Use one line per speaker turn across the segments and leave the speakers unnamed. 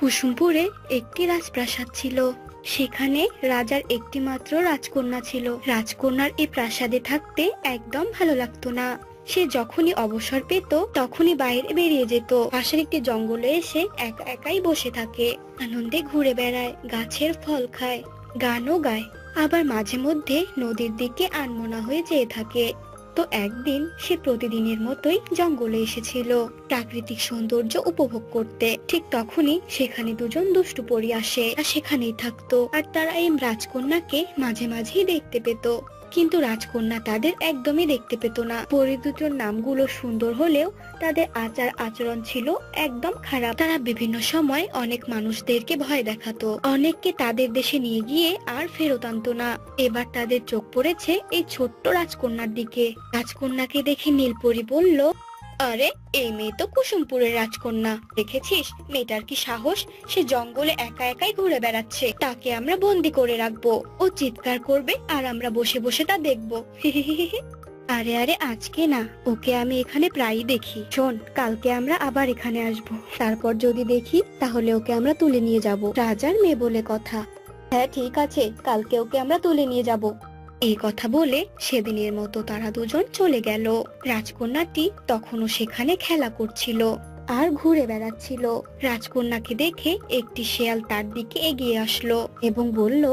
কুসুমপুরে একটি রাজপ্রাসাদ ছিল। সেখানে রাজার একটি মাত্র রাজকন্যা ছিল। রাজকন্যার এই প্রাসাদে থাকতে একদম ভালো লাগতো না। সে যখনই অবসর পেত তখনই বাইরে বেরিয়ে যেত। পাশের একটি জঙ্গলে এসে একা একাই বসে থাকে, আনন্দে ঘুরে বেড়ায়, গাছের ফল খায়, গানও গায়, আবার মাঝে মধ্যে নদীর দিকে আনমনা হয়ে যেয়ে থাকে। তো একদিন সে প্রতিদিনের মতোই জঙ্গলে এসেছিল প্রাকৃতিক সৌন্দর্য উপভোগ করতে। ঠিক তখনই সেখানে দুজন দুষ্টু পরী আসে আর সেখানেই থাকতো। আর তারা এই রাজকন্যাকে মাঝে মাঝেই দেখতে পেত, কিন্তু রাজকন্যা তাদের একদমই দেখতে পেত না। পরী দুটোর নামগুলো সুন্দর হলেও তাদের আচার আচরণ ছিল একদম খারাপ। তারা বিভিন্ন সময় অনেক মানুষদেরকে ভয় দেখাতো, অনেককে তাদের দেশে নিয়ে গিয়ে আর ফেরত আনতো না। এবার তাদের চোখ পড়েছে এই ছোট্ট রাজকন্যার দিকে। রাজকন্যাকে দেখে নীলপরী বলল, আরে এই মেয়ে তো কুসুমপুরের রাজকন্যা। দেখেছিস মেয়েটার কি সাহস, সে জঙ্গলে একা একাই ঘুরে বেড়াচ্ছে। তাকে আমরা বন্দি করে রাখবো, ও চিৎকার করবে আর আমরা বসে বসে তা দেখবো। আরে আরে আজকে না, ওকে আমি এখানে প্রায়ই দেখি। শোন, কালকে আমরা আবার এখানে আসবো, তারপর যদি দেখি তাহলে ওকে আমরা তুলে নিয়ে যাব। রাজার মেয়ে বলে কথা। হ্যাঁ ঠিক আছে, কালকে ওকে আমরা তুলে নিয়ে যাব। এই কথা বলে সেদিনের মতো তারা দুজন চলে গেল। রাজকন্যাটি তখনও সেখানে খেলা করছিল আর ঘুরে বেড়াচ্ছিল। রাজকন্যাকে দেখে একটি শেয়াল তার দিকে এগিয়ে আসলো এবং বলল,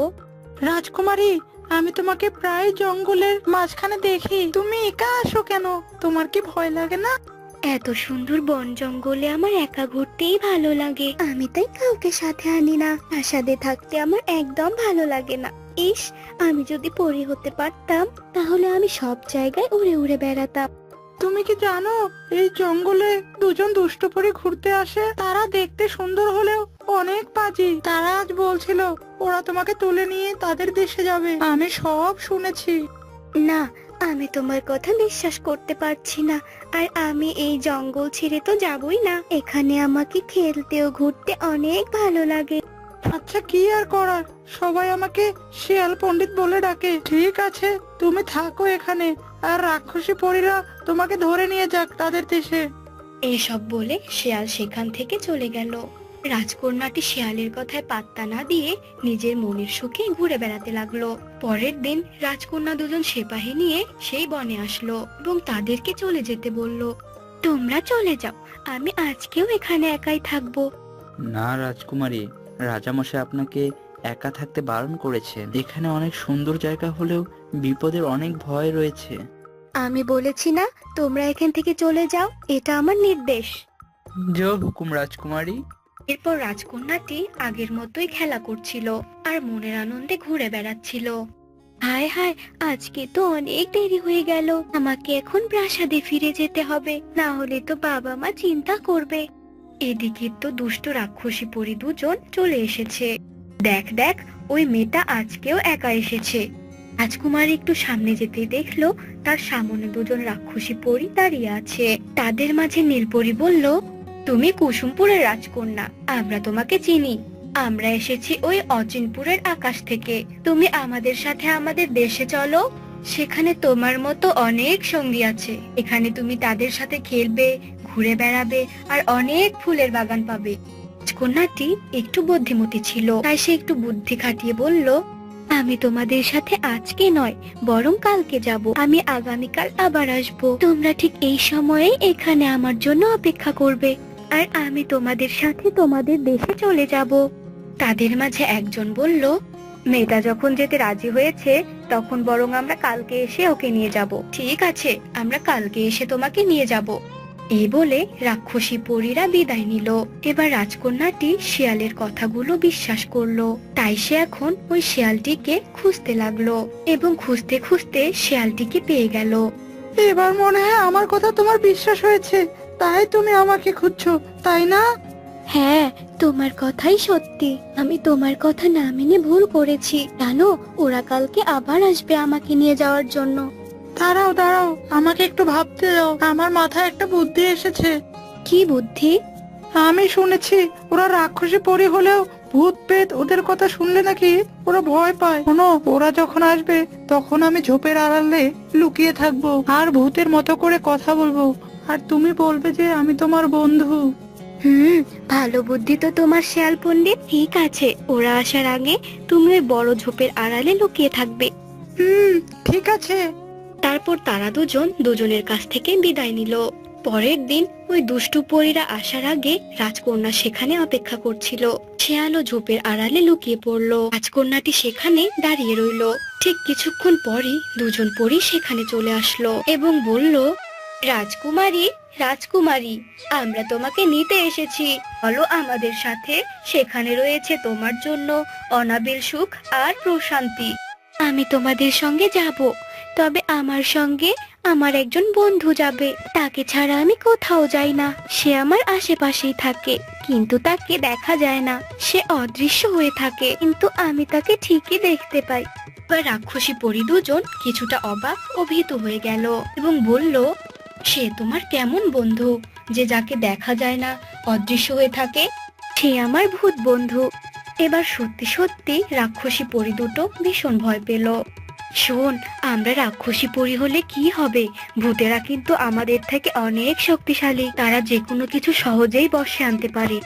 রাজকুমারী, আমি তোমাকে প্রায় জঙ্গলের মাঝখানে দেখি, তুমি একা আসো কেন? তোমার কি ভয় লাগে না?
এত সুন্দর বন জঙ্গলে আমার একা ঘুরতেই ভালো লাগে, আমি তাই কাউকে সাথে আনি না। প্রাসাদে থাকতে আমার একদম ভালো লাগে না। ইস, আমি যদি পরী হতে পারতাম তাহলে আমি সব জায়গায় উড়ে উড়ে বেড়াতাম।
তুমি কি জানো এই জঙ্গলে দুজন দুষ্ট পরী ঘুরতে আসে? তারা দেখতে সুন্দর হলেও অনেক পাজি। তারা আজ বলছিল ওরা তোমাকে তুলে নিয়ে তাদের দেশে যাবে। আমি সব শুনেছি।
না, আমি তোমার কথা বিশ্বাস করতে পারছি না। আর আমি এই জঙ্গল ছেড়ে তো যাবই না। এখানে আমাকে খেলতে ও ঘুরতে অনেক ভালো লাগে।
আচ্ছা, কি আর করার, সবাই আমাকে শিয়াল পণ্ডিত বলে ডাকে। ঠিক আছে, তুমি থাকো এখানে, আর রাক্ষসী পরীরা তোমাকে ধরে নিয়ে যাক তাদের দেশে।
এসব বলে শিয়াল সেখান থেকে চলে গেল। রাজকন্যাটি শিয়ালের কথায় পাত্তা না দিয়ে নিজের মনের সুখে ঘুরে বেড়াতে লাগলো। পরের দিন রাজকন্যা দুজন সেপাহী নিয়ে সেই বনে আসলো এবং তাদেরকে চলে যেতে বলল। তোমরা চলে যাও, আমি আজকেও এখানে একাই থাকবো।
না রাজকুমারী, রাজামশাই আপনাকে একা থাকতে বারণ করেছেন। এখানে অনেক সুন্দর জায়গা হলেও বিপদের অনেক ভয় রয়েছে।
আমি বলেছি না তোমরা এখান থেকে চলে যাও, এটা আমার নির্দেশ।
জয় হুকুম রাজকুমারী।
এরপর রাজকন্যাটি আগের মতোই খেলা করছিল আর মনের আনন্দে ঘুরে বেড়াচ্ছিল। হায় হায়, আজকে তো অনেক দেরি হয়ে গেল। আমাকে এখন প্রাসাদে ফিরে যেতে হবে, না হলে তো বাবা মা চিন্তা করবে। এদিকে তো দুষ্ট রাক্ষসী পরী দুজন চলে এসেছে। দেখ দেখ, ওই মেয়েটা আজকেও একা এসেছে। রাজকুমার একটু সামনে যেতেই দেখলো তার সামনে দুজন রাক্ষসী পরী দাঁড়িয়ে আছে। তাদের মাঝে নীলপরী বলল, তুমি কুসুমপুরের রাজকন্যা, আমরা তোমাকে চিনি। আমরা এসেছি ওই অচিনপুরের আকাশ থেকে। তুমি আমাদের সাথে আমাদের দেশে চলো, সেখানে তোমার মতো অনেক সঙ্গী আছে। এখানে তুমি তাদের সাথে খেলবে, ঘুরে বেড়াবে আর অনেক ফুলের বাগান পাবে। রাজকন্যাটি একটু বুদ্ধিমতী ছিল, তাই সে একটু বুদ্ধি খাটিয়ে বলল, আমি তোমাদের সাথে আজকে নয় বরং কালকে যাব। আমি আগামীকাল আবার আসব। তোমরা ঠিক এই সময়ে এখানে আমার জন্য অপেক্ষা করবে আর আমি তোমাদের সাথে তোমাদের দেশে চলে যাব। তাদের মাঝে একজন বলল, মেয়েটা যখন যেতে রাজি হয়েছে তখন বরং আমরা কালকে এসে ওকে নিয়ে যাব। ঠিক আছে, আমরা কালকে এসে তোমাকে নিয়ে যাব। এই বলে রাক্ষসী পরীরা বিদায় নিল। এবার রাজকন্যাটি শিয়ালের কথাগুলো বিশ্বাস করলো, তাই সে এখন ওই শিয়ালটিকে খুঁজতে লাগলো এবং খুঁজতে খুঁজতে শিয়ালটিকে পেয়ে গেল।
এবার মনে হয় আমার কথা তোমার বিশ্বাস হয়েছে, তাই তুমি আমাকে খুঁজছো, তাই না?
হ্যাঁ, তোমার কথাই সত্যি। আমি তোমার কথা না মেনে ভুল করেছি। জানো, ওরা কালকে আবার আসবে আমাকে নিয়ে যাওয়ার জন্য।
দাঁড়াও দাঁড়াও, আমাকে একটু ভাবতে দাও। আমার মাথায় একটা বুদ্ধি এসেছে।
কি বুদ্ধি?
আমি শুনেছি ওরা রাক্ষসী পরী হলেও ভূত প্রেত ওদের কথা শুনলে নাকি ওরা ভয় পায়। শোনো, ওরা যখন আসবে তখন আমি ঝোপের আড়ালে লুকিয়ে থাকবো আর ভূতের মতো করে কথা বলবো, আর তুমি বলবে যে আমি তোমার বন্ধু।
ভালো বুদ্ধি তো তোমার, শেয়াল পণ্ডিত। ঠিক আছে, ওরা আসার আগে তুমি ওই বড় ঝোপের আড়ালে লুকিয়ে থাকবে।
ঠিক আছে।
তারপর তারা দুজন দুজনের কাছ থেকে বিদায় নিল। পরের দিন ওই দুষ্টু পরীরা আসার আগে রাজকন্যা সেখানে অপেক্ষা করছিল। শেয়ালও ঝোপের আড়ালে লুকিয়ে পড়ল। রাজকন্যাটি সেখানে দাঁড়িয়ে রইল। ঠিক কিছুক্ষণ পরই দুজন পরী সেখানে চলে আসলো এবং বলল, রাজকুমারী, রাজকুমারী, আমরা তোমাকে নিতে এসেছি, বলো আমাদের সাথে। সেখানে রয়েছে তোমার জন্য অনাবিল সুখ আর প্রশান্তি। আমি তোমাদের সঙ্গে যাব, তবে আমার সঙ্গে আমার একজন বন্ধু যাবে। তাকে ছাড়া আমি কোথাও যাই না। সে আমার আশেপাশেই থাকে, কিন্তু তাকে দেখা যায় না। সে অদৃশ্য হয়ে থাকে, কিন্তু আমি তাকে ঠিকই দেখতে পাই। এবার রাক্ষসী পরী দুজন কিছুটা অবাক ও ভীতু হয়ে গেল এবং বলল, সে তোমার কেমন বন্ধু যে যাকে দেখা যায় না, অদৃশ্য হয়ে থাকে? সে আমার ভূত বন্ধু। এবার সত্যি সত্যি রাক্ষসী পরী দুটো ভীষণ ভয় পেল। শোন, আমরা রাক্ষসী পরী হলে কি হবে? ভূতেরা কিন্তু আমাদের থেকে অনেক শক্তিশালী। তারা যে কোনো কিছু সহজেই বশে আনতে পারে।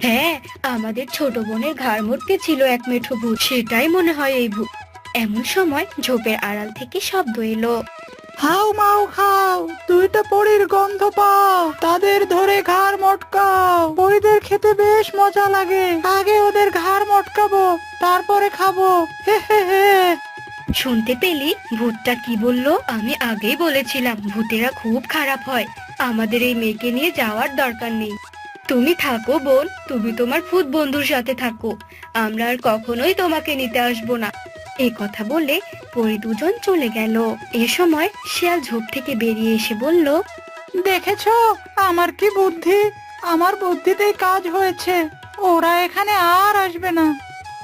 হ্যাঁ, আমাদের ছোট বোনের ঘাড় মটকে ছিল এক মেঠো ভূত, সেটাই মনে হয় এই ভূত। এমন সময় ঝোপের আড়াল থেকে শব্দ এলো,
হাউ মাউ খাও, দুইটা পরীর গন্ধ পাও, তাদের ধরে ঘাড় মটকাও। পরীদের খেতে বেশ মজা লাগে, আগে ওদের ঘাড় মটকাবো, তারপরে খাবো। হে হে হে।
শুনতে পেলি ভূতটা কি বলল? আমি আগেই বলেছিলাম ভূতেরা খুব খারাপ হয়। আমাদের এই মেয়েকে নিয়ে যাওয়ার দরকার নেই। তুমি থাকো বোন, তুমি তোমার ভূত বন্ধুর সাথে থাকো। আমরা আর কখনোই তোমাকে নিতে আসবো না। এই কথা বলে পরী দুজন চলে গেল। এ সময় শিয়াল ঝোপ থেকে বেরিয়ে এসে বলল,
দেখেছো আমার কি বুদ্ধি? আমার বুদ্ধিতেই কাজ হয়েছে, ওরা এখানে আর আসবে না।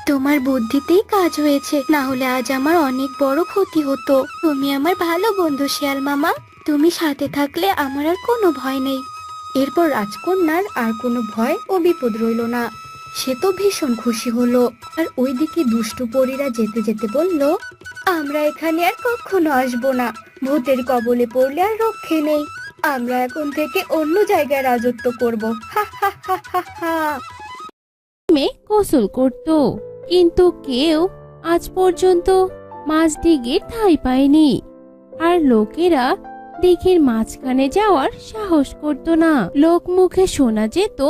তোমার বুদ্ধিতেই কাজ হয়েছে, না হলে আজ আমার অনেক বড় ক্ষতি হতো। তুমি আমার ভালো বন্ধু শিয়াল মামা, তুমি সাথে থাকলে আমার আর কোনো ভয় নেই। এরপর রাজকন্যার আর কোনো ভয় ও বিপদ রইল না। সে তো ভীষণ খুশি হলো। আর ওইদিকে দুষ্টু পরীরা যেতে যেতে বলল, আমরা এখানে আর কখনো আসবো না। ভূতের কবলে পড়লে আর রক্ষে নেই। আমরা এখন থেকে অন্য জায়গায় রাজত্ব করব। হা হা হা হা হা।
মেয়ে গোসল করত, কিন্তু কেউ আজ পর্যন্ত মাছ দিঘির ঠাঁই পায়নি। আর লোকেরা দিঘির মাঝখানে যাওয়ার সাহস করত না। লোক মুখে শোনা যেত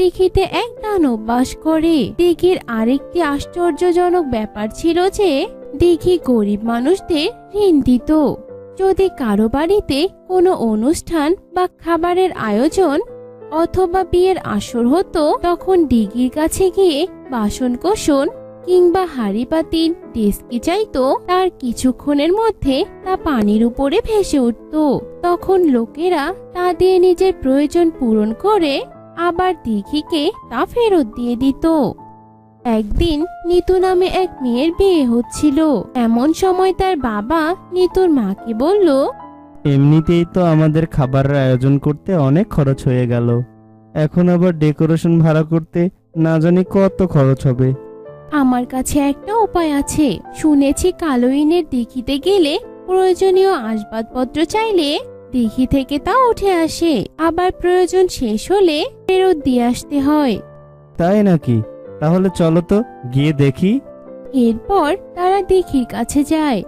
দিঘিতে এক দানব বাস করে। দিঘির আরেকটি আশ্চর্যজনক ব্যাপার ছিল যে দিঘি গরিব মানুষদের ঋণ দিত। যদি কারো বাড়িতে কোনো অনুষ্ঠান বা খাবারের আয়োজন অথবা বিয়ের আসর হতো, তখন দিঘির কাছে গিয়ে বাসন কোসন কিংবা হাঁড়ি পাতিল ডেস্কি চাইতো। তার কিছুক্ষণের মধ্যে তা পানির উপরে ভেসে উঠত। তখন লোকেরা তা দিয়ে নিজের প্রয়োজন পূরণ করে আবার দিঘিকে তা ফেরত দিয়ে দিত। একদিন নিতু নামে এক মেয়ের বিয়ে হচ্ছিল। এমন সময় তার বাবা নিতুর মাকে বলল,
এমনিতেই তো আমাদের খাবারের আয়োজন করতে অনেক খরচ হয়ে গেল, এখন আবার ডেকোরেশন ভাড়া করতে না জানি কত খরচ হবে।
আমার কাছে একটা উপায় আছে। শুনেছি কালোইনের দিঘিতে গেলে প্রয়োজনীয় আসবাবপত্র চাইলে দিঘি থেকে তা উঠে আসে, আবার প্রয়োজন শেষ হলে ফেরত দিয়ে আসতে হয়।
তাই নাকি? তাহলে চলো তো গিয়ে দেখি।
এরপর তারা দিঘির কাছে যায়।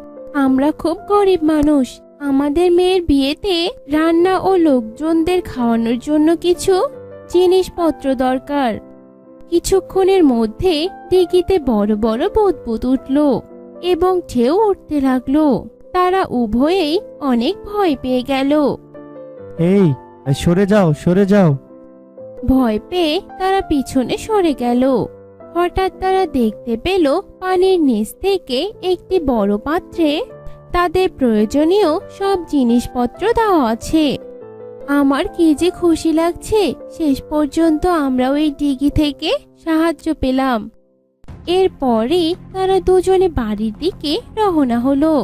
আমরা খুব গরিব মানুষ, আমাদের মেয়ের বিয়েতে রান্না ও লোকজনদের খাওয়ানোর জন্য কিছু জিনিসপত্র দরকার। কিছুক্ষণের মধ্যে দিঘিতে বড় বড় বুদবুদ উঠল এবং ঢেউ উঠতে লাগলো। তারা উভয়েই অনেক ভয় পেয়ে গেল।
এই সরে যাও, সরে যাও।
ভয় পেয়ে তারা পিছনে সরে গেল। হঠাৎ তারা দেখতে পেল পানির নিচ থেকে একটি বড় পাত্রে তাদের প্রয়োজনীয় সব জিনিসপত্র দেওয়া আছে। আমার কি যে খুশি লাগছে, শেষ পর্যন্ত আমরা ওই দিঘি থেকে সাহায্য পেলাম। এরপরে তারা দুজনে বাড়ির দিকে রওনা হলো।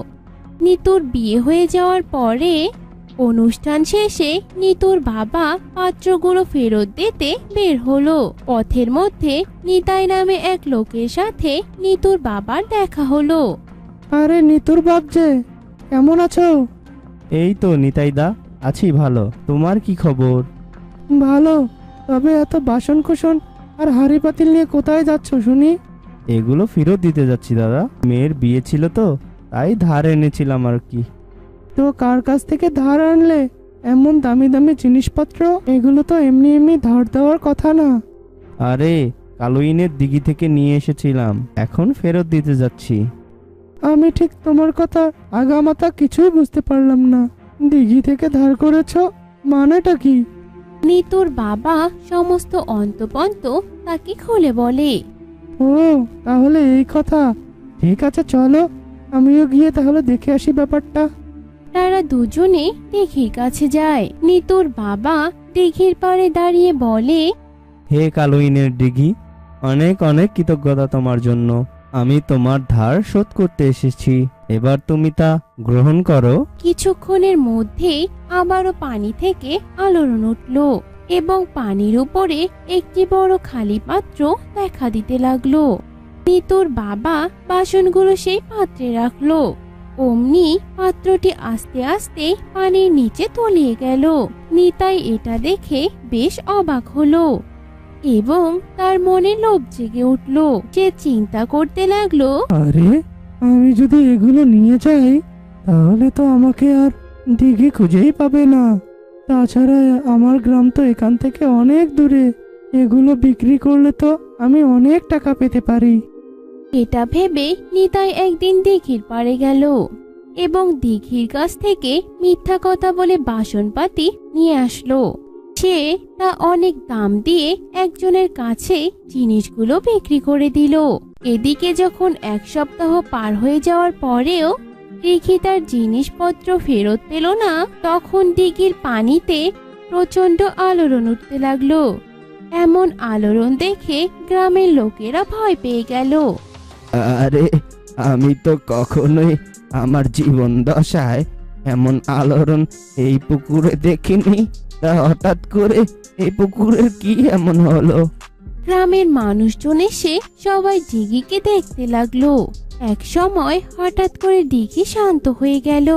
নিতুর বিয়ে হয়ে যাওয়ার পরে অনুষ্ঠান শেষে নিতুর বাবা পাত্রগুলো ফেরত দিতে বের হলো। পথের মধ্যে নিতাই নামে এক লোকের সাথে নিতুর বাবার দেখা হলো।
আরে নিতুর বাপ যে, কেমন আছো? এই তো নিতাইদা, আছি ভালো। তোমার কি খবর? ভালো। তবে এত বাসন কুসন আর হাঁড়ি পাতিল নিয়ে কোথায় যাচ্ছ শুনি? এগুলো ফেরত দিতে যাচ্ছি দাদা, মেয়ের বিয়ে ছিল তো তাই ধার এনেছিলাম আর কি। তো কার কাছ থেকে ধার আনলে? এমন দামি দামি জিনিসপত্র, এগুলো তো এমনি এমনি ধার দেওয়ার কথা না। আরে কালুইনের দিঘি থেকে নিয়ে এসেছিলাম, এখন ফেরত দিতে যাচ্ছি। আমি ঠিক তোমার কথা আগামাতা কিছুই বুঝতে পারলাম না। দিঘি থেকে ধার করেছো মানেটা কি?
নিতুর বাবা সমস্ত অন্তপন্ত তাকে খুলে বলে।
ও তাহলে এই কথা, ঠিক আছে চলো আমিও গিয়ে তাহলে দেখে আসি ব্যাপারটা।
তারা দুজনে দিঘির কাছে যায়। নিতুর বাবা দিঘির পাড়ে দাঁড়িয়ে বলে,
হে কালুইনের দিঘি, অনেক অনেক কৃতজ্ঞতা তোমার জন্য। আমি তোমার ধার শোধ করতে এসেছি, এবার তুমি তা গ্রহণ করো।
কিছুক্ষণের মধ্যেই আবারও পানি থেকে আলোড়ন উঠল এবং পানির উপরে একটি বড় খালি পাত্র দেখা দিতে লাগলো। নিতুর বাবা বাসনগুলো সেই পাত্রে রাখলো। অমনি পাত্রটি আস্তে আস্তে পানির নিচে তলিয়ে গেল। নিতাই এটা দেখে বেশ অবাক হলো এবং তার মনে লোভ জেগে উঠল। সে চিন্তা করতে লাগলো,
আরে আমি যদি এগুলো নিয়ে যাই তাহলে তো আমাকে আর দিঘি খুঁজেই পাবে না। তাছাড়া আমার গ্রাম তো এখান থেকে অনেক দূরে, এগুলো বিক্রি করলে তো আমি অনেক টাকা পেতে পারি।
এটা ভেবে নিতাই একদিন দিঘির পাড়ে গেল এবং দিঘির কাছ থেকে মিথ্যা কথা বলে বাসনপাতি নিয়ে আসলো। সে তা অনেক দাম দিয়ে একজনের কাছে জিনিসগুলো বিক্রি করে দিল। এদিকে যখন এক সপ্তাহ পার হয়ে যাওয়ার পরেও দিঘি তার জিনিসপত্র ফেরত পেল না, তখন দিঘির পানিতে প্রচন্ড আলোড়ন উঠতে লাগলো। এমন আলোড়ন দেখে গ্রামের লোকেরা ভয় পেয়ে গেল।
আরে আমি তো কখনোই আমার জীবন দশায় এমন আলোড়ন এই পুকুরে দেখিনি, তা হঠাৎ করে এই পুকুরের কি এমন হলো?
গ্রামের মানুষজন এসে সবাই দিঘিকে দেখতে লাগলো। এক সময় হঠাৎ করে দিঘি শান্ত হয়ে গেল।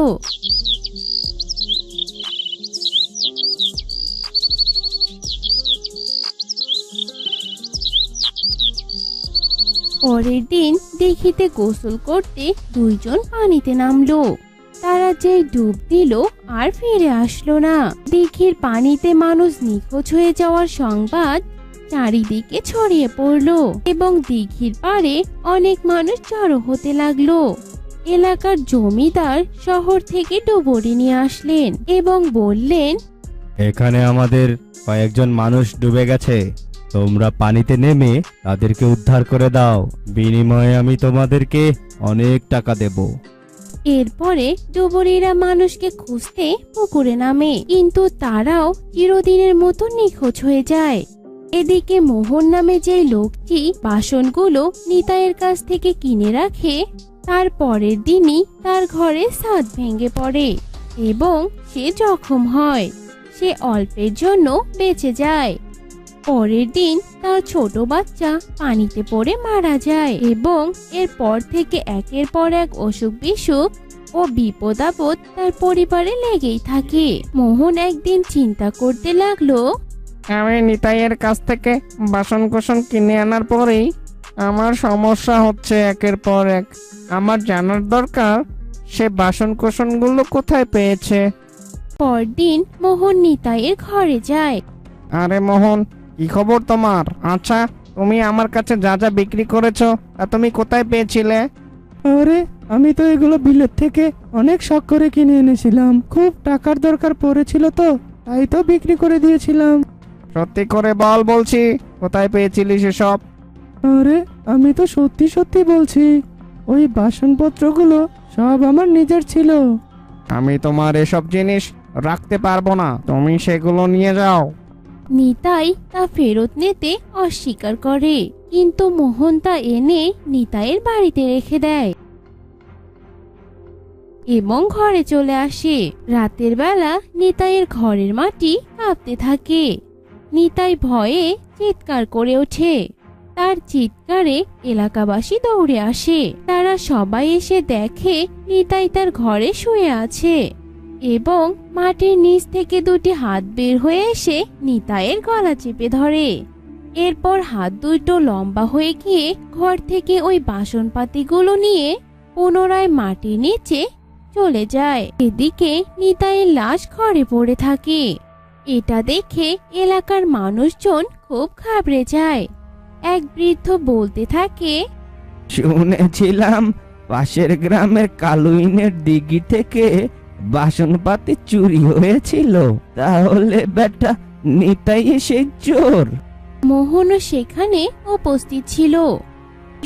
পরের দিন দিঘিতে গোসল করতে দুইজন পানিতে নামলো। তারা যেই ডুব দিল আর ফিরে আসলো না। দিঘির পানিতে মানুষ নিখোঁজ হয়ে যাওয়ার সংবাদ চারিদিকে ছড়িয়ে পড়লো এবং দিঘির পাড়ে অনেক মানুষ জড়ো হতে লাগলো। এলাকার জমিদার শহর থেকে ডুবুরি নিয়ে আসলেন এবং বললেন,
এখানে আমাদের কয়েকজন মানুষ ডুবে গেছে, তোমরা পানিতে নেমে তাদেরকে উদ্ধার করে দাও, বিনিময়ে আমি তোমাদেরকে অনেক টাকা দেব।
এরপরে ডুবুরিরা মানুষকে খুঁজতে পুকুরে নামে, কিন্তু তারাও চিরদিনের মতো নিখোঁজ হয়ে যায়। এদিকে মোহন নামে যে লোকটি বাসনগুলো নিতাইয়ের কাছ থেকে কিনে রাখে, তার পরের দিনই তার ঘরে ছাদ ভেঙে পড়ে এবং সে জখম হয়। সে অল্পের জন্য বেঁচে যায়। পরের দিন তার ছোট বাচ্চা পানিতে পড়ে মারা যায় এবং এরপর থেকে একের পর এক অসুখ বিসুখ ও বিপদ আপদ তার পরিবারে লেগেই থাকে। মোহন একদিন চিন্তা করতে লাগলো,
আমি নিতাইয়ের কাছ থেকে বাসন কোসন কিনে আনার পরেই আমার সমস্যা হচ্ছে একের পর এক। আমার জানার দরকার সে বাসন কোসনগুলো কোথায় পেয়েছে।
পরদিন মোহন নিতাইয়ের ঘরে যায়।
আরে মোহন, কি খবর তোমার? আচ্ছা, তুমি আমার কাছে যা যা বিক্রি করেছো তা তুমি কোথায় পেয়েছিলে?
আরে আমি তো এগুলো বিলেত থেকে অনেক শখ করে কিনে এনেছিলাম, খুব টাকার দরকার পড়েছিল তো তাই তো বিক্রি করে দিয়েছিলাম।
সত্যি করে বল বলছি, কোথায় পেয়েছিলি সেসব?
আরে আমি তো সত্যি সত্যি বলছি, ওই বাসনপত্রগুলো সব আমার নিজের ছিল।
আমি তোমার এসব জিনিস রাখতে পারবো না, তুমি সেগুলো নিয়ে যাও।
নিতাই তা ফেরত নিতে অস্বীকার করে, কিন্তু মোহন তা এনে নিতাইয়ের বাড়িতে রেখে দেয় এবং ঘরে চলে আসে। রাতের বেলা নিতাইয়ের ঘরের মাটি কাঁপতে থাকে। নিতাই ভয়ে চিৎকার করে ওঠে। তার চিৎকারে এলাকাবাসী দৌড়ে আসে। তারা সবাই এসে দেখে নিতাই তার ঘরে শুয়ে আছে। এবং মাটির নিচ থেকে দুটি হাত বের হয়ে এসে নিতাইয়ের গলা চেপে ধরে। এরপর হাত দুটো লম্বা হয়ে গিয়ে ঘর থেকে ওই বাসনপাতিগুলো নিয়ে পুনরায় মাটির নিচে চলে যায়। এদিকে নিতাইয়ের লাশ ঘরে পড়ে থাকে। এটা দেখে এলাকার মানুষজন খুব ঘাবড়ে যায়। এক বৃদ্ধ বলতে থাকে,
শুনেছিলাম পাশের গ্রামের কালুইনের দিঘি থেকে বাসনপাতি চুরি হয়েছিল, তাহলে বেটা নিতাই সেই চোর?
মোহনও সেখানে উপস্থিত ছিল।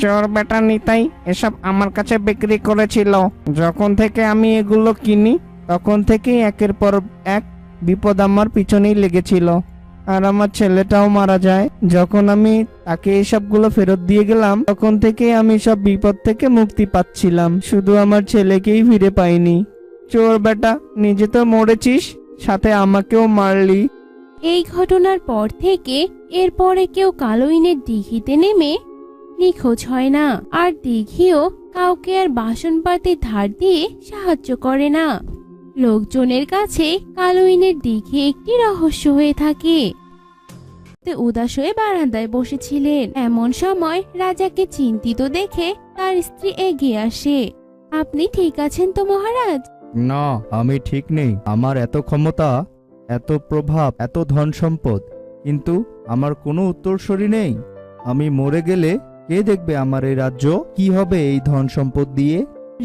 চোর বেটা নিতাই এসব আমার কাছে বিক্রি করেছিল। যখন থেকে আমি এগুলো কিনি তখন থেকেই একের পর এক বিপদ আমার পিছনেই লেগেছিল, আর আমার ছেলেটাও মারা যায়। যখন আমি তাকে এসবগুলো ফেরত দিয়ে গেলাম তখন থেকে আমি সব বিপদ থেকে মুক্তি পাচ্ছিলাম, শুধু আমার ছেলেকেই ফিরে পাইনি। চোর বেটা, নিজে তো মরেছিস, সাথে আমাকেও মারলি।
এই ঘটনার পর থেকে এরপরে কেউ কালুইনের দিঘিতে নেমে নিখোঁজ হয় না, আর দিঘিও কাউকে আর বাসনপাতি ধার দিয়ে সাহায্য করে না। লোকজনের কাছে কালুইনের দিঘি একটি রহস্য হয়ে থাকে। উদাস হয়ে বারান্দায় বসেছিলেন। এমন সময় রাজাকে চিন্তিত দেখে তার স্ত্রী এগিয়ে আসে। আপনি ঠিক আছেন তো মহারাজ?
না, আমি ঠিক নেই। আমার এত ক্ষমতা, এত প্রভাব, এত ধন সম্পদ, কিন্তু আমার কোনো উত্তরসূরি নেই। আমি মরে গেলে কে দেখবে আমার এই রাজ্য? কি হবে এই ধন সম্পদ দিয়ে?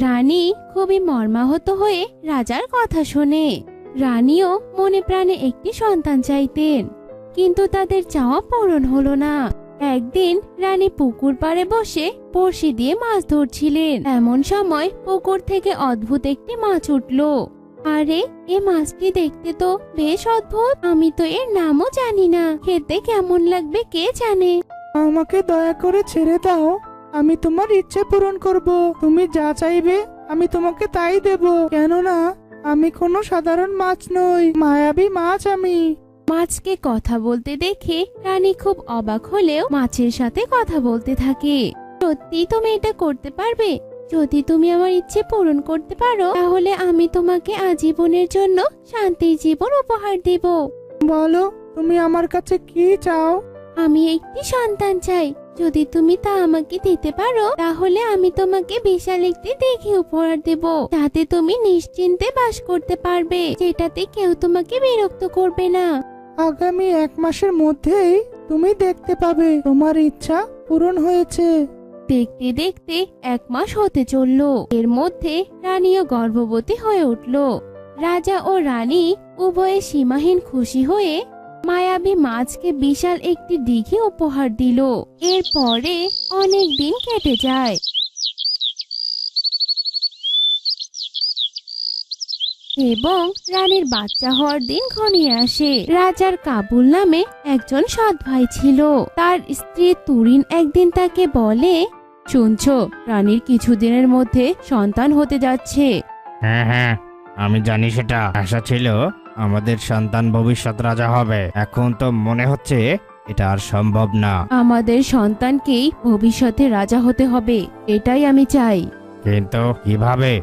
রানী খুবই মর্মাহত হয়ে রাজার কথা শোনে। রানীও মনে প্রাণে একটি সন্তান চাইতেন, কিন্তু তাদের চাওয়া পূরণ হলো না। একদিন রানী পুকুর পাড়ে বসে বড়শি দিয়ে মাছ ধরছিলেন। এমন সময় পুকুর থেকে অদ্ভুত একটি মাছ উঠলো। আরে, এ মাছটি দেখতে তো বেশ অদ্ভুত। আমি তো এর নামও জানি না। খেতে কেমন লাগবে কে জানে।
আমাকে দয়া করে ছেড়ে দাও, আমি তোমার ইচ্ছে পূরণ করব। তুমি যা চাইবে আমি তোমাকে তাই দেব, কেননা আমি কোনো সাধারণ মাছ নই, মায়াবী মাছ আমি।
মাছকে কথা বলতে দেখে রানী খুব অবাক হলেও মাছের সাথে কথা বলতে থাকে। সত্যি তুমি এটা করতে পারবে? যদি তুমি আমার ইচ্ছে পূরণ করতে পারো তাহলে আমি তোমাকে আজীবনের জন্য শান্তির জীবন উপহার দেব।
বলো, তুমি আমার কাছে কি চাও?
আমি একটি সন্তান চাই। যদি তুমি তা আমাকে দিতে পারো তাহলে আমি তোমাকে বিশাল একটি দিঘি উপহার দেব, যাতে তুমি নিশ্চিন্তে বাস করতে পারবে, যেটাতে কেউ তোমাকে বিরক্ত করবে না।
আগামী 1 মাসের মধ্যেই তুমি দেখতে পাবে তোমার ইচ্ছা পূরণ হয়েছে।
দেখতে দেখতে 1 মাস হতে চলল। এর মধ্যে রানীও গর্ভবতী হয়ে উঠল। রাজা ও রানী উভয়ে সীমাহীন খুশি হয়ে মায়াবী মাছকে বিশাল একটি দিঘি উপহার দিল। এরপরে অনেক দিন কেটে যায়। এবং রানীর বাচ্চা হওয়ার দিন ঘনিয়ে আসে। রাজার কাবুল নামে একজন সৎ ভাই ছিল। তার স্ত্রী তুরিন একদিন তাকে বলে, শুনছো, রানীর কিছুদিনের মধ্যে সন্তান হতে যাচ্ছে।
হ্যাঁ হ্যাঁ, আমি জানি, সেটা আশা ছিল আমাদের সন্তান ভবিষ্যৎ রাজা হবে। এখন তো মনে হচ্ছে এটা আর সম্ভব না।
আমাদের সন্তানকেই ভবিষ্যতে রাজা হতে হবে, এটাই আমি চাই।
কিন্তু কিভাবে?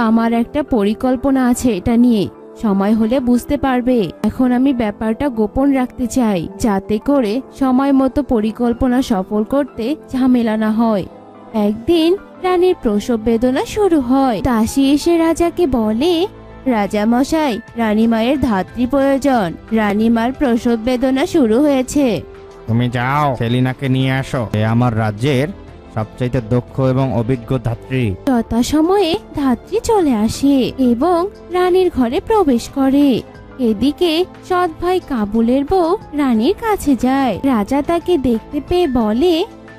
আমার একটা পরিকল্পনা আছে এটা নিয়ে, সময় হলে বুঝতে পারবে। এখন আমি ব্যাপারটা গোপন রাখতে চাই, যাতে করে সময় মতো পরিকল্পনা সফল করতে ঝামেলা না হয়। একদিন রানীর প্রসব বেদনা শুরু হয়। দাসী এসে রাজাকে বলে, রাজা মশাই, রানীমায়ের ধাত্রী প্রয়োজন। রানীমার প্রসব বেদনা শুরু হয়েছে।
তুমি যাও, সেলিনাকে নিয়ে আসো। এ আমার রাজ্যের সবচাইতে দক্ষ এবং অভিজ্ঞ ধাত্রী।
যথাসময়ে ধাত্রী চলে আসে এবং রানীর ঘরে প্রবেশ করে। এদিকে সৎ ভাই কাবুলের বউ রানীর কাছে যায়। রাজা তাকে দেখতে পেয়ে বলে,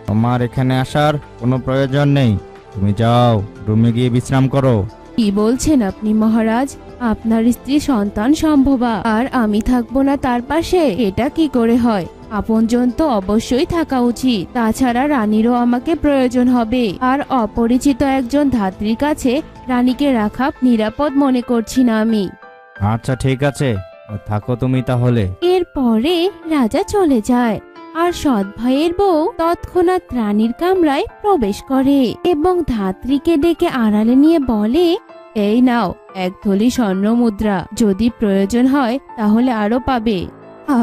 তোমার এখানে আসার কোনো প্রয়োজন নেই, তুমি যাও, রুমে গিয়ে বিশ্রাম করো।
কি বলছেন আপনি মহারাজ? আপনার স্ত্রী সন্তান সম্ভবা আর আমি থাকবো না তার পাশে? এটা কি করে হয়? আপনজন তো অবশ্যই থাকা উচিত। তাছাড়া রানীরও আমাকে প্রয়োজন হবে, আর অপরিচিত একজন ধাত্রীর কাছে রানীকে রাখা নিরাপদ মনে করছি না আমি।
আচ্ছা ঠিক আছে, থাকো তুমি তাহলে।
এরপরে রাজা চলে যায় আর সৎ ভাইয়ের বউ তৎক্ষণাৎ রানীর কামরায় প্রবেশ করে এবং ধাত্রীকে ডেকে আড়ালে নিয়ে বলে, এই নাও 1 থলি স্বর্ণ মুদ্রা, যদি প্রয়োজন হয় তাহলে আরো পাবে।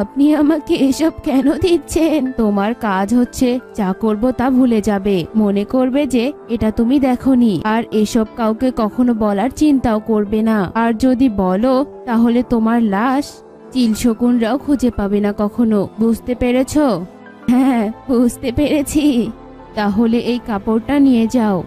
আপনি আমাকে এসব কেন দিচ্ছেন? তোমার কাজ হচ্ছে যা করব তা ভুলে যাবে, মনে করবে যে এটা তুমি দেখোনি, আর এসব কাউকে কখনো বলার চিন্তাও করবে না। আর যদি বলো তাহলে তোমার লাশ চিল শকুনরাও খুঁজে পাবে না কখনো, বুঝতে পেরেছো? হ্যাঁ, বুঝতে পেরেছি। তাহলে এই কাপড়টা নিয়ে যাও,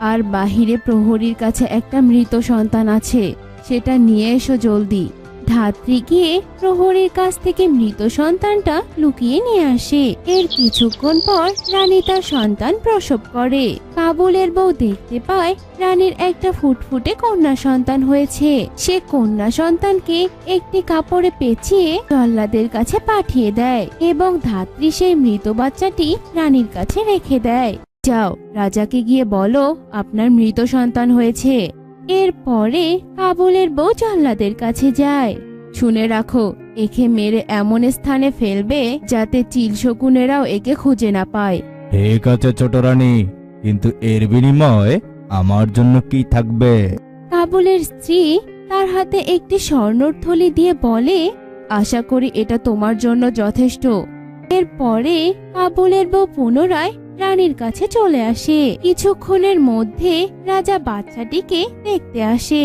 আর বাহিরে প্রহরীর কাছে একটা মৃত সন্তান আছে, সেটা নিয়ে এসো জলদি। ধাত্রী গিয়ে প্রহরীর কাছ থেকে মৃত সন্তানটা লুকিয়ে নিয়ে আসে। এর কিছুক্ষণ পর রানী তার সন্তান প্রসব করে। কাবুলের বউ দেখতে পায় রানীর একটা ফুটফুটে কন্যা সন্তান হয়েছে। সে কন্যা সন্তানকে একটি কাপড়ে পেঁচিয়ে জল্লাদের কাছে পাঠিয়ে দেয় এবং ধাত্রী সেই মৃত বাচ্চাটি রানীর কাছে রেখে দেয়। যাও, রাজাকে গিয়ে বলো আপনার মৃত সন্তান হয়েছে। এরপরে কাবুলের বউ জল্লাদের কাছে যায়। শুনে রাখো, একে মেরে এমন স্থানে ফেলবে যাতে চিল শকুনেরাও একে খুঁজে না পায়।
ঠিক আছে ছোট রানী, কিন্তু এর বিনিময়ে আমার জন্য কি থাকবে?
কাবুলের স্ত্রী তার হাতে একটি স্বর্ণর থলি দিয়ে বলে, আশা করি এটা তোমার জন্য যথেষ্ট। এরপরে কাবুলের বউ পুনরায় রানীর কাছে চলে আসে। কিছুক্ষণের মধ্যে রাজা বাচ্চাটিকে দেখতে আসে।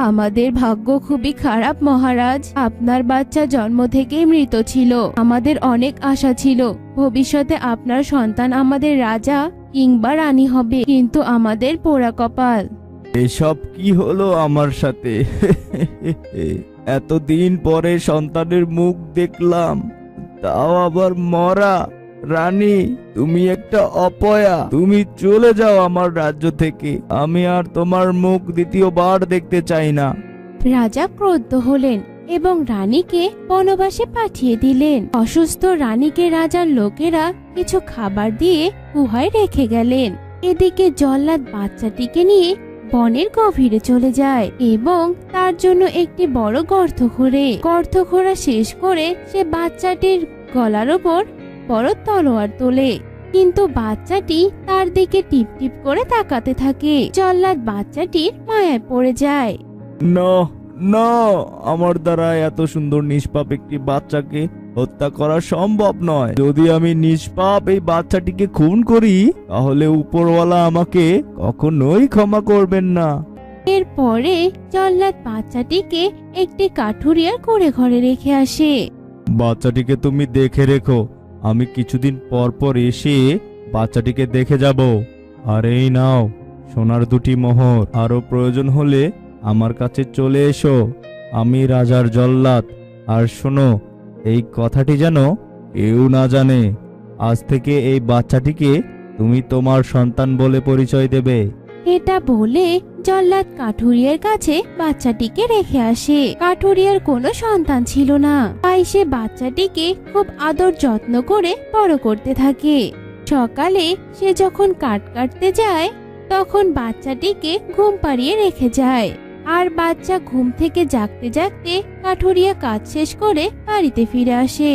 আমাদের ভাগ্য খুবই খারাপ মহারাজ, আপনার বাচ্চা জন্ম থেকেই মৃত ছিল। আমাদের অনেক আশা ছিল ভবিষ্যতে আপনার সন্তান আমাদের রাজা কিংবা রানী হবে, কিন্তু আমাদের পোড়া কপাল।
এসব কি হলো আমার সাথে? এতদিন পরে সন্তানের মুখ দেখলাম, তাও আবার মরা। রানী, তুমি একটা অপয়া, তুমি চলে যাও আমার রাজ্য থেকে। আমি আর তোমার মুখ দ্বিতীয়বার দেখতে চাই না।
রাজা ক্রুদ্ধ হলেন এবং রানীকে বনবাসে পাঠিয়ে দিলেন। অসুস্থ রানীকে রাজার লোকেরা কিছু খাবার দিয়ে গুহায় রেখে গেলেন। এদিকে জল্লাদ বাচ্চাটিকে নিয়ে বনের গভীরে চলে যায় এবং তার জন্য একটি বড় গর্ত খোঁড়ে। গর্ত খোঁড়া শেষ করে সে বাচ্চাটির গলার ওপর বড় তলোয়ার তোলে, কিন্তু বাচ্চাটি তার দিকে টিপ টিপ করে তাকাতে থাকে। জল্লাদ বাচ্চাটির মায়ায় পড়ে যায়।
না না, আমার দ্বারা এত সুন্দর নিষ্পাপ একটি বাচ্চাকে হত্যা করা সম্ভব নয়। যদি আমি নিষ্পাপ এই বাচ্চাটিকে খুন করি তাহলে উপরওয়ালা আমাকে কখনোই ক্ষমা করবেন না।
এরপরে জল্লাদ বাচ্চাটিকে একটি কাঠুরিয়ার কুঁড়ে ঘরে রেখে আসে।
বাচ্চাটিকে তুমি দেখে রেখো, আমি কিছুদিন পর পর এসে বাচ্চাটিকে দেখে যাব। আর এই নাও সোনার 2টি মোহর, আরো প্রয়োজন হলে আমার কাছে চলে এসো। আমি রাজার জল্লাদ। আর শোনো, এই কথাটি যেন কেউ না জানে। আজ থেকে এই বাচ্চাটিকে তুমি তোমার সন্তান বলে পরিচয় দেবে।
এটা বলে জল্লাদ কাঠুরিয়ার কাছে বাচ্চাটিকে রেখে আসে। কাঠুরিয়ার কোনো সন্তান ছিল না, তাই সে বাচ্চাটিকে খুব আদর যত্ন করে বড় করতে থাকে। সকালে সে যখন কাঠ কাটতে যায় তখন বাচ্চাটিকে ঘুম পাড়িয়ে রেখে যায়। আর বাচ্চা ঘুম থেকে জাগতে জাগতে কাঠুরিয়া কাজ শেষ করে বাড়িতে ফিরে আসে।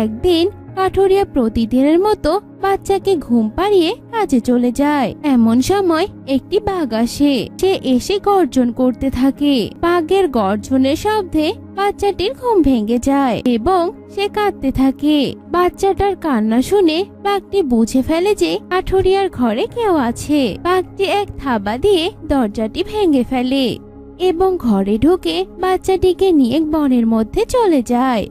একদিন কাঠুরিয়া প্রতিদিনের মতো বাচ্চাকে ঘুম পাড়িয়ে কাজে চলে যায়। এমন সময় একটি বাঘ আসে। সে এসে গর্জন করতে থাকে। বাঘের গর্জনের শব্দে বাচ্চাটির ঘুম ভেঙে যায় এবং সে কাঁদতে থাকে। বাচ্চাটার কান্না শুনে বাঘটি বুঝে ফেলে যে কাঠুরিয়ার ঘরে কেউ আছে। বাঘটি এক থাবা দিয়ে দরজাটি ভেঙে ফেলে এবং ঘরে ঢুকে বাচ্চাটিকে নিয়ে বনের মধ্যে চলে যায়।